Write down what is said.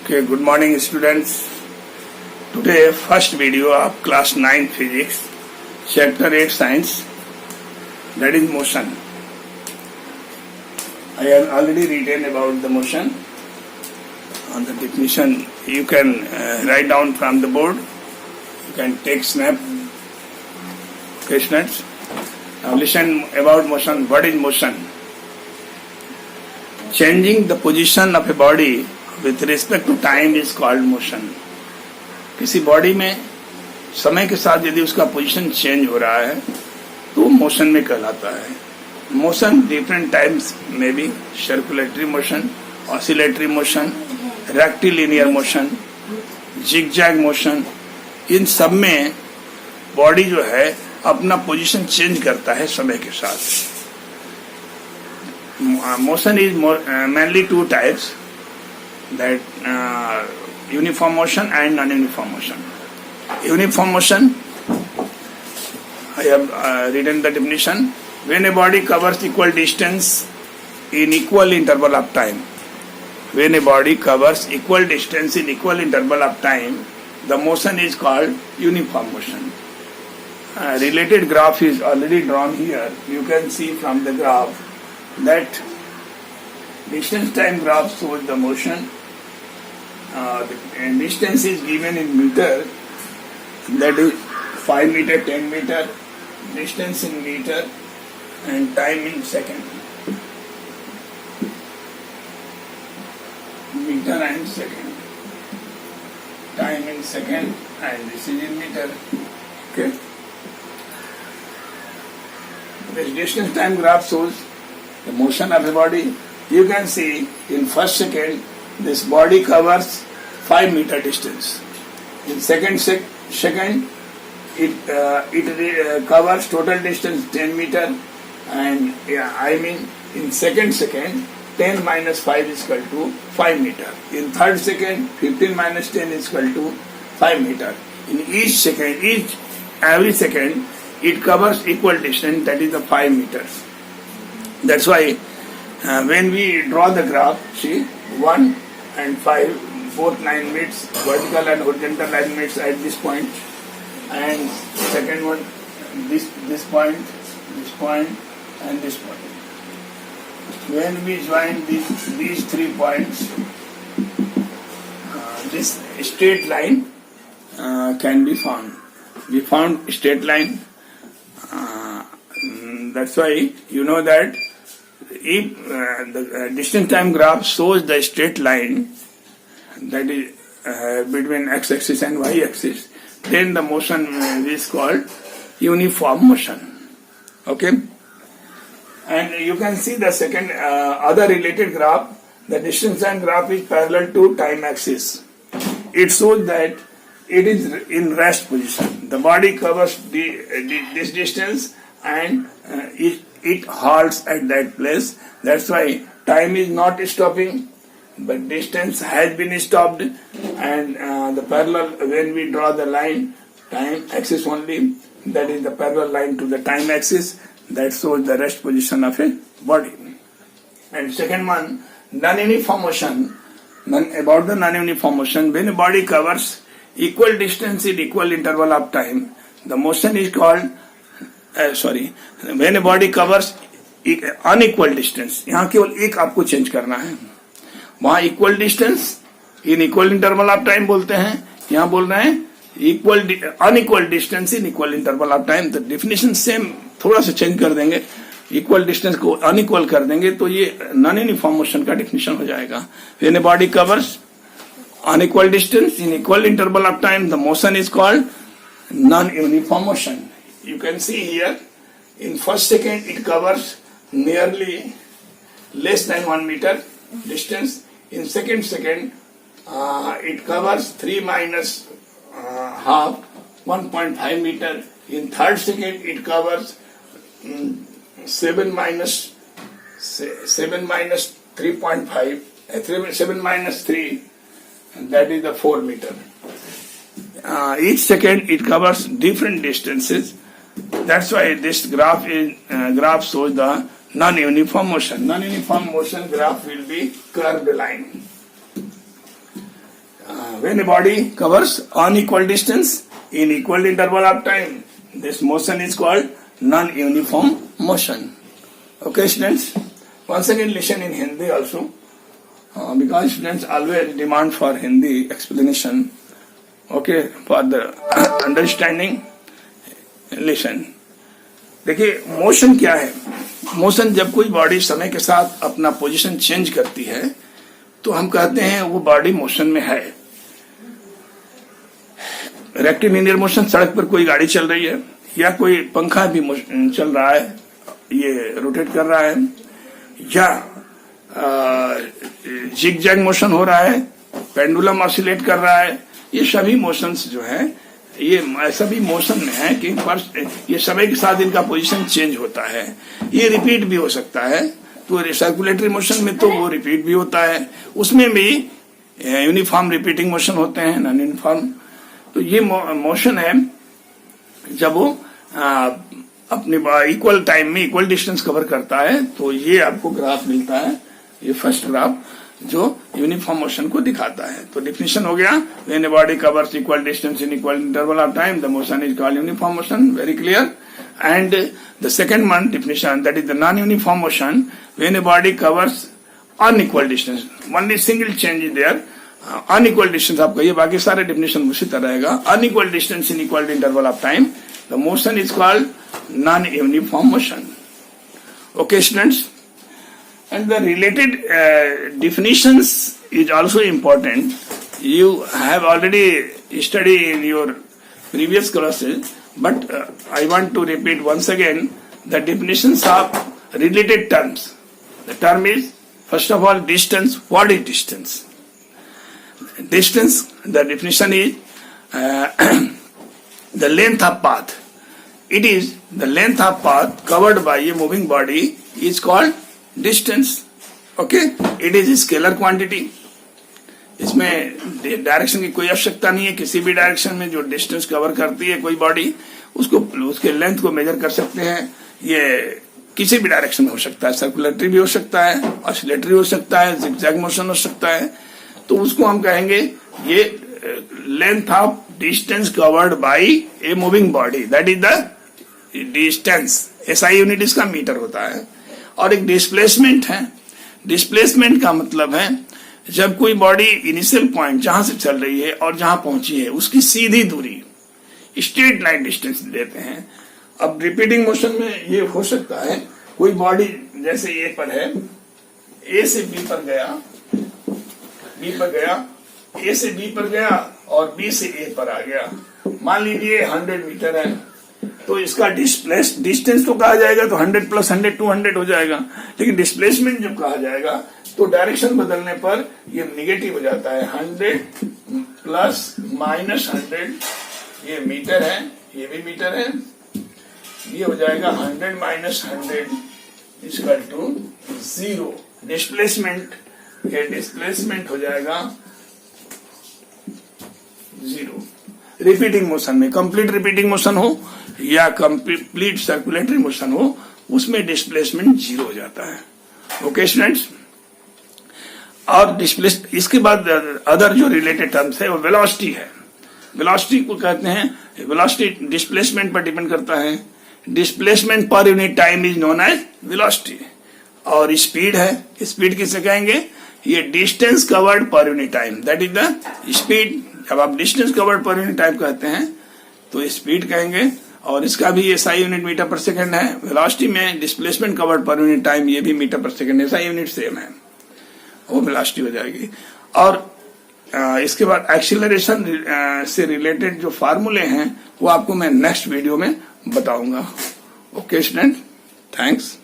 Okay, good morning students. Today first video of class 9 physics, chapter 8 science, that is motion. I have already written about the motion. On the definition you can write down from the board. You can take snap. Okay, students. Now listen about motion. What is motion? Changing the position of a body with respect to time is called motion. किसी body में समय के साथ यदि उसका position change हो रहा है तो मोशन में कहलाता है. मोशन डिफरेंट टाइप्स में भी circulatory motion, oscillatory motion, rectilinear motion, zigzag motion, इन सब में बॉडी जो है अपना पोजीशन चेंज करता है समय के साथ. Motion is mainly two types, that uniform motion and non-uniform motion. Uniform motion, I have written the definition. When a body covers equal distance in equal interval of time. When a body covers equal distance in equal interval of time, the motion is called uniform motion. Related graph is already drawn here. You can see from the graph that distance time graph shows the motion. The distance is given in meter, that is 5 meter, 10 meter, distance in meter, and time in second. Meter and second. Time in second, and this is in meter. Okay. This distance time graph shows the motion of a body. You can see in first second this body covers 5 meter distance. In second it covers total distance 10 meter, and in second 10 minus 5 is equal to 5 meter. In third second 15 minus 10 is equal to 5 meter. In every second it covers equal distance, that is the 5 meters. That's why when we draw the graph, see 1 and 5, both line meets, vertical and horizontal line meets at this point, and second one this point, and this point. When we join these 3 points, this straight line can be found. We found straight line. That's why you know that if the distance time graph shows the straight line, that is between x-axis and y-axis, then the motion is called uniform motion. Okay? And you can see the second other related graph. The distance time graph is parallel to time axis. It shows that it is in rest position. The body covers this distance, and it halts at that place. That's why time is not stopping, but distance has been stopped, and the parallel, when we draw the line, time axis only, that is the parallel line to the time axis, that shows the rest position of a body. And second one, non-uniform motion. About the non-uniform motion, when a body covers equal distance in equal interval of time, the motion is called when a body covers unequal distance. यहाँ केवल एक आपको change करना है. वहाँ equal distance in equal interval of time बोलते हैं, यहाँ बोल रहे हैं unequal distance in equal interval of time. तो डेफिनेशन सेम, थोड़ा सा चेंज कर देंगे, इक्वल डिस्टेंस को अनइक्वल कर देंगे, तो ये नॉन यूनिफॉर्म मोशन का डेफिनेशन हो जाएगा. When a body covers unequal distance in equal interval of time, the motion is called non-uniform motion. You can see here, in first second it covers nearly less than 1 meter distance. In second it covers 3 minus half, 1.5 meter. In third second it covers 7 minus 3.5, 7 minus 3, and that is the 4 meter. Each second it covers different distances. That's why this graph shows the non-uniform motion. Non-uniform motion graph will be curved line. when a body covers unequal distance in equal interval of time, this motion is called non-uniform motion. Okay, students. Once again, listen in Hindi also, because students always demand for Hindi explanation. Okay, for the understanding. Listen. देखिए, motion क्या है? Motion जब कोई body समय के साथ अपना position change करती है तो हम कहते हैं वो बॉडी मोशन में है। रेक्टिलिनियर मोशन, सड़क पर कोई गाड़ी चल रही है या कोई पंखा भी चल रहा है, ये रोटेट कर रहा है, या जिग-जैग मोशन हो रहा है, पेंडुलम ऑसिलेट कर रहा है, ये सभी मोशंस जो है ये सभी मोशन में है कि ये समय के साथ इनका पोजीशन चेंज होता है। ये रिपीट भी हो सकता है, तो सर्कुलेटरी मोशन में तो वो रिपीट भी होता है, उसमें भी यूनिफॉर्म रिपीटिंग मोशन होते हैं, नॉन यूनिफॉर्म। तो ये मोशन है जब वो अपने इक्वल टाइम में इक्वल डिस्टेंस कवर करता है, तो ये आपको ग्राफ मिलता है, ये फर्स्ट ग्राफ जो यूनिफॉर्म मोशन को दिखाता है। तो डिफिनेशन हो गया, when a body covers equal distance in equal interval of time the motion is called uniform motion, very clear. And the second one definition, that is the non uniform motion when a body covers unequal distance, only single change is there, unequal distance आप कहिए, बाकी सारे definition उसी तरह रहेगा। Unequal distance in equal interval of time the motion is called non uniform motion. Okay students, and the related definitions is also important. You have already studied in your previous classes, but I want to repeat once again the definitions of related terms. The term is, first of all, distance. What is distance? Distance, the definition is the length of path. It is the length of path covered by a moving body is called distance. Okay, it is scalar quantity, इसमें direction की कोई आवश्यकता नहीं है। किसी भी direction में जो डिस्टेंस कवर करती है कोई बॉडी, उसको उसके लेंथ को मेजर कर सकते हैं। ये किसी भी डायरेक्शन में हो सकता है, सर्कुलेटरी भी हो सकता है, ऑसिलेटरी हो सकता है, जिगजैग मोशन हो सकता है, तो उसको हम कहेंगे ये length of distance covered by a moving body, that is the distance. SI unit इसका मीटर होता है। और एक डिस्प्लेसमेंट है। डिस्प्लेसमेंट का मतलब है जब कोई बॉडी इनिशियल पॉइंट जहां से चल रही है और जहां पहुंची है उसकी सीधी दूरी, स्ट्रेट लाइन डिस्टेंस देते हैं। अब रिपीटिंग मोशन में ये हो सकता है, कोई बॉडी जैसे ए पर है, ए से बी पर गया, बी पर गया, ए से बी पर गया और बी से ए पर आ गया। मान लीजिए 100 मीटर है, तो इसका डिस्टेंस तो कहा जाएगा तो 100 + 100 200 हो जाएगा, लेकिन डिस्प्लेसमेंट जब कहा जाएगा तो डायरेक्शन बदलने पर ये निगेटिव हो जाता है। 100 ± 100, ये मीटर है, ये भी मीटर है, ये हो जाएगा 100 - 100 = 0। डिस्प्लेसमेंट, ये डिस्प्लेसमेंट हो जाएगा 0। रिपीटिंग मोशन में, कंप्लीट रिपीटिंग मोशन हो या कंप्लीट सर्कुलेटरी मोशन हो, उसमें डिस्प्लेसमेंट 0 हो जाता है। ओके स्टूडेंट्स, और इसके बाद अदर जो रिलेटेड टर्म्स है वो वेलोसिटी है। वेलोसिटी को कहते हैं, वेलोसिटी डिस्प्लेसमेंट पर डिपेंड करता है। Displacement per unit time is known as velocity. और स्पीड है, स्पीड किसे कहेंगे? ये distance covered per unit time, that is the speed. जब आप distance covered per unit time कहते हैं तो स्पीड कहेंगे, और इसका भी SI unit metre per second है। वेलोसिटी में displacement covered per unit time, ये भी metre per second, SI unit same है, वो वेलोसिटी हो जाएगी। और इसके बाद एक्सीलरेशन से रिलेटेड जो फार्मूले हैं वो आपको मैं नेक्स्ट वीडियो में बताऊंगा। Okay student, thanks.